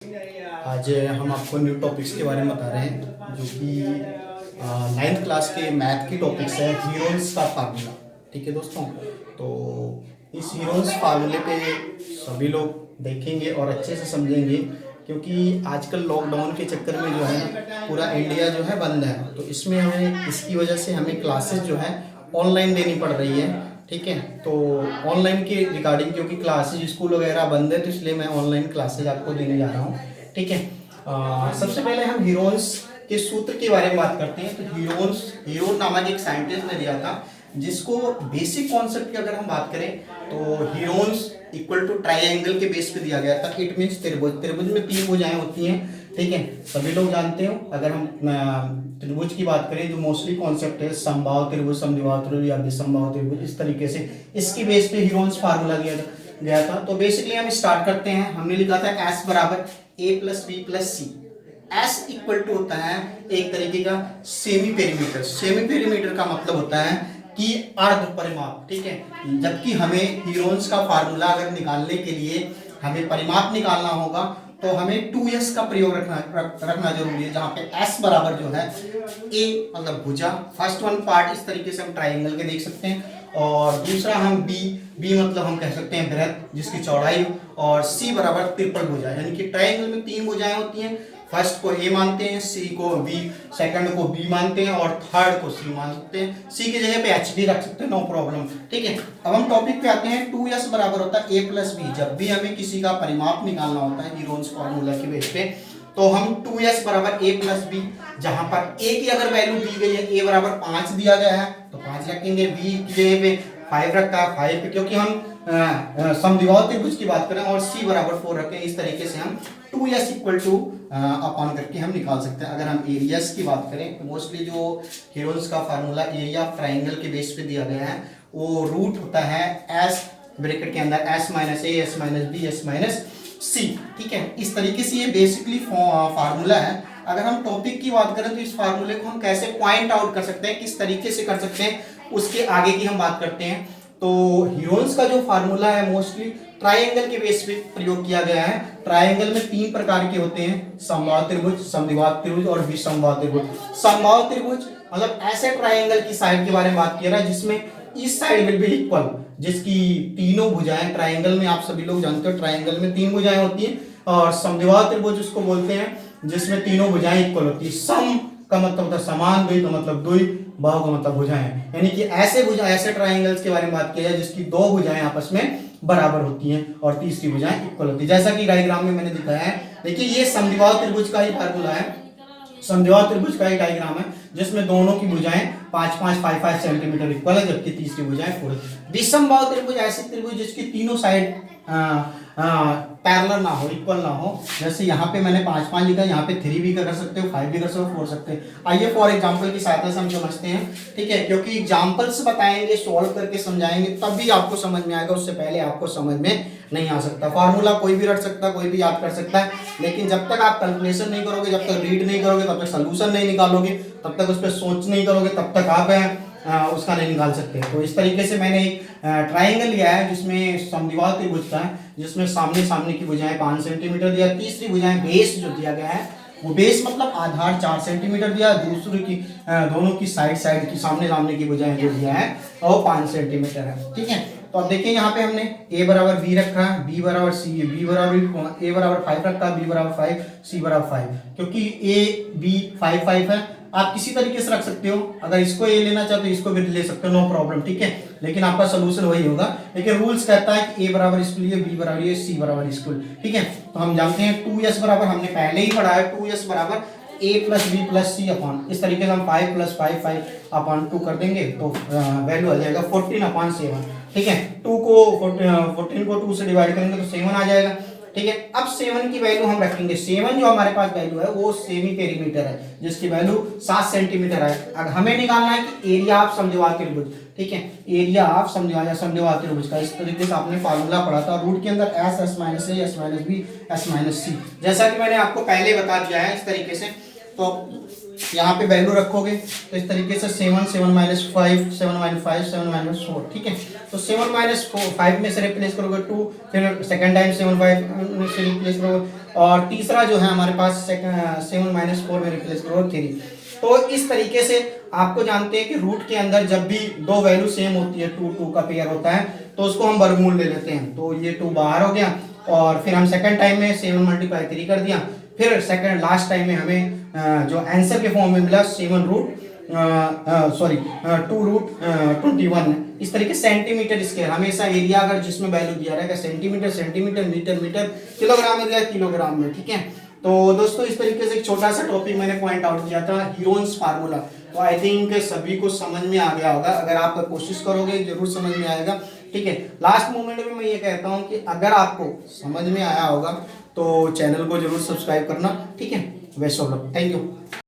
आज हम आपको न्यू टॉपिक्स के बारे में बता रहे हैं जो कि 9th क्लास के मैथ की टॉपिक्स है हीरोन्स का फार्मूला। ठीक है दोस्तों, तो इस हीरोन्स फार्मूले पे सभी लोग देखेंगे और अच्छे से समझेंगे, क्योंकि आजकल लॉकडाउन के चक्कर में जो है पूरा इंडिया जो है बंद है, तो इसमें हमें इसकी वजह से हमें क्लासेस जो है ऑनलाइन देनी पड़ रही है। ठीक है, तो ऑनलाइन के रिगार्डिंग, क्योंकि क्लासेज स्कूल वगैरह बंद है, तो इसलिए मैं ऑनलाइन क्लासेज आपको देने जा रहा हूँ। ठीक है, सबसे पहले हम हीरोन्स के सूत्र के बारे में बात करते हैं। तो हीरोन नामक एक साइंटिस्ट ने दिया था, जिसको बेसिक कॉन्सेप्ट की अगर हम बात करें तो हीरोन्स इक्वल टू ट्राइंगल के बेस पे दिया गया था। इट मींस त्रिभुज में 3 भुजाएं होती हैं। ठीक है, सभी लोग जानते हो। अगर हम त्रिभुज की बात करें, जो मोस्टली कॉन्सेप्ट है समबाहु त्रिभुज, समद्विबाहु त्रिभुज या विषमबाहु त्रिभुज, इस तरीके से इसकी बेस पे हीरोन्स फार्मूला दिया गया था। तो बेसिकली हम स्टार्ट करते हैं। हमने लिखा था S बराबर a plus B plus C. S equal to होता है एक तरीके का सेमी पेरीमीटर। सेमी पेरीमीटर का मतलब होता है कि अर्ध परिमाप। ठीक है, जबकि हमें हीरोन्स का फार्मूला अगर निकालने के लिए हमें परिमाप निकालना होगा तो हमें 2s का प्रयोग रखना जरूरी है, जहां पे s बराबर जो है a मतलब भुजा, फर्स्ट वन पार्ट इस तरीके से हम ट्राइंगल के देख सकते हैं, और दूसरा हम b मतलब हम कह सकते हैं वृत्त जिसकी चौड़ाई, और c बराबर त्रिपल भुजा, यानी कि ट्राइंगल में 3 भुजाएं होती हैं। फर्स्ट को a मानते हैं, c को b, सेकंड को b मानते हैं और थर्ड को c मानते हैं। c की जगह पे h भी रख सकते हैं, नो प्रॉब्लम। ठीक है, अब हम टॉपिक पे आते हैं। 2s बराबर होता है a प्लस बी। जब भी हमें किसी का परिमाप निकालना होता है हीरोन्स फार्मूला के बेस पे, तो हम 2s बराबर a प्लस बी, जहां पर a की अगर वैल्यू दी गई है, a बराबर 5 दिया गया है तो 5 रखेंगे, b की जगह पे 5 रखा है 5 पे, क्योंकि हम समद्विबाहु त्रिभुज की बात करें, और c बराबर 4 रखें। इस तरीके से हम 2s इक्वल टू अपॉन करके हम निकाल सकते हैं। अगर हम एरियाज की बात करें तो मोस्टली जो हीरोन्स का फार्मूला एरिया ऑफ ट्राइंगल के बेस पे दिया गया है, वो रूट होता है s ब्रैकेट के अंदर s minus a, s minus b, s minus c। ठीक है, इस तरीके से ये बेसिकली फार्मूला है। अगर हम टॉपिक की बात करें तो इस फार्मूले को हम कैसे पॉइंट आउट कर सकते हैं, किस तरीके से कर सकते हैं, उसके आगे की हम बात करते हैं। तो हीरोन्स का जो फार्मूला है मोस्टली ट्राइंगल के बेस पे प्रयोग किया गया है। ट्राइंगल में 3 प्रकार के होते हैं, समबाहु त्रिभुज, समद्विबाहु त्रिभुज और विषमबाहु त्रिभुज। समबाहु त्रिभुज मतलब ऐसे ट्राइंगल की साइड के बारे में बात किया रहा है जिसमें इस साइड विल बी इक्वल, जिसकी तीनों भुजाएं, ट्राइंगल में आप सभी लोग जानते हो ट्राइंगल में 3 भुजाएं होती हैं, और समद्विबाहु त्रिभुज उसको बोलते हैं जिसमें तीनों भुजाएं इक्वल होती है। सम का मतलब होता है समान, द्वि का मतलब द्वि, बाहु का मतलब भुजाएं, यानी कि ऐसे ट्राइंगल्स के बारे में बात की जाए जिसकी 2 भुजाएं आपस में बराबर होती हैं और तीसरी भुजाएं इक्वल होती है, जैसा कि डायग्राम में मैंने दिखाया है। देखिए, ये समद्विबाहु त्रिभुज का ही फार्मूला है, समद्विबाहु त्रिभुज का ही डायग्राम है, जिसमें दोनों की भुजाएं 5 सेंटीमीटर इक्वल है, जबकि तीसरी भुजाएं 4। विषमबाहु त्रिभुज ऐसी त्रिभुज जिसकी तीनों साइड पैरेलल ना हो, इक्वल ना हो। जैसे यहाँ पे मैंने 5 लिखा, यहाँ पे 3 भी कर सकते हो, 5 भी कर सकते हो, 4 सकते हैं। आइए फॉर एग्जांपल की सहायता से हम समझते हैं। ठीक है, क्योंकि एग्जांपल्स बताएंगे, सॉल्व करके समझाएंगे, तब भी आपको समझ में आएगा, उससे पहले आपको समझ में नहीं आ सकता। फार्मूला कोई भी रट सकता, कोई भी याद कर सकता है, लेकिन जब तक आप कैलकुलेशन नहीं करोगे, जब तक रीड नहीं करोगे, तब तक सोल्यूशन नहीं निकालोगे, तब तक उस पर सोच नहीं करोगे, तब तक आप उसका नहीं निकाल सकते। तो इस तरीके से मैंने एक ट्राइंगल लिया है जिसमें समद्विबाहु त्रिभुज का है, जिसमें सामने की भुजाएं 5 सेंटीमीटर दिया, तीसरी भुजाएं बेस जो दिया गया है, वो बेस मतलब आधार 4 सेंटीमीटर दिया, दूसरी की दोनों की साइड की सामने की भुजाएं जो दिया है वो 5 सेंटीमीटर है। ठीक है, तो अब देखिए यहाँ पे हमने a बराबर b रखा है, b बराबर c, b बराबर a बराबर 5 रखा है, b बराबर 5, c बराबर 5, क्योंकि a b 5 है। आप किसी तरीके से रख सकते हो, अगर इसको a लेना चाहते हो इसको भी ले सकते हो, नो प्रॉब्लम। ठीक है, लेकिन आपका सोल्यूशन वही होगा, लेकिन रूल्स कहता है कि a बराबर इसके लिए, b बराबर ये, c बराबर इसको। ठीक है, तो हम जानते हैं 2s बराबर, हमने पहले ही पढ़ा है, 2s बराबर a plus B plus C upon, इस तरीके से हम 5 प्लस 5 अपॉन 2 कर देंगे तो वैल्यू आ जाएगा 14 अपॉन 7। ठीक है, 14 को 2 से डिवाइड करेंगे तो 7 आ जाएगा। ठीक है, अब 7 की वैल्यू हम रखेंगे, 7 जो हमारे पास वैल्यू है वो सेमी पेरीमीटर है, जिसकी वैल्यू 7 सेंटीमीटर है। अब हमें निकालना है कि एरिया ऑफ समद्विबाहु त्रिभुज। ठीक है, एरिया ऑफ समद्विबाहु त्रिभुज का इस तरीके से आपने फार्मूला पढ़ा था, रूट के अंदर s minus a, s minus b, s minus c, जैसा कि मैंने आपको पहले बता दिया है इस तरीके से। तो यहाँ पे वैल्यू रखोगे तो इस तरीके से 7 7 माइनस 5 7 माइनस 5 7 माइनस 4, ठीक है। तो 7 माइनस 5 में से रिप्लेस करोगे 2, फिर सेकंड टाइम 7 5 में से रिप्लेस करोगे, और तीसरा जो है हमारे पास 7 माइनस 4 में रिप्लेस करोगे 3। तो इस तरीके से आपको जानते हैं कि रूट के अंदर जब भी दो वैल्यू सेम होती है, 2 2 का पेयर होता है, तो उसको हम वर्गमूल ले लेते हैं। तो ये 2 बाहर हो गया, और फिर हम सेकंड टाइम में 7 मल्टीप्लाई 3 कर दिया, फिर सेकंड लास्ट टाइम में हमें जो आंसर के फॉर्म में मिला 7 रूट 2 रूट 21। इस तरीके सेंटीमीटर स्केल, हमेशा एरिया अगर जिसमें वैल्यू दिया रहेगा centimetre centimetre metre metre, kilogram में दिया किलोग्राम में, ठीक है। तो दोस्तों इस तरीके से एक छोटा सा टॉपिक मैंने पॉइंट आउट किया था, हीरोन्स फार्मूला। तो आई थिंक सभी को समझ में आ गया होगा, अगर आप कोशिश करोगे जरूर समझ में आएगा, ठीक है। लास्ट मोमेंट में मैं ये कहता हूँ कि अगर आपको समझ में आया होगा तो चैनल को जरूर सब्सक्राइब करना, ठीक है। Best of luck, thank you.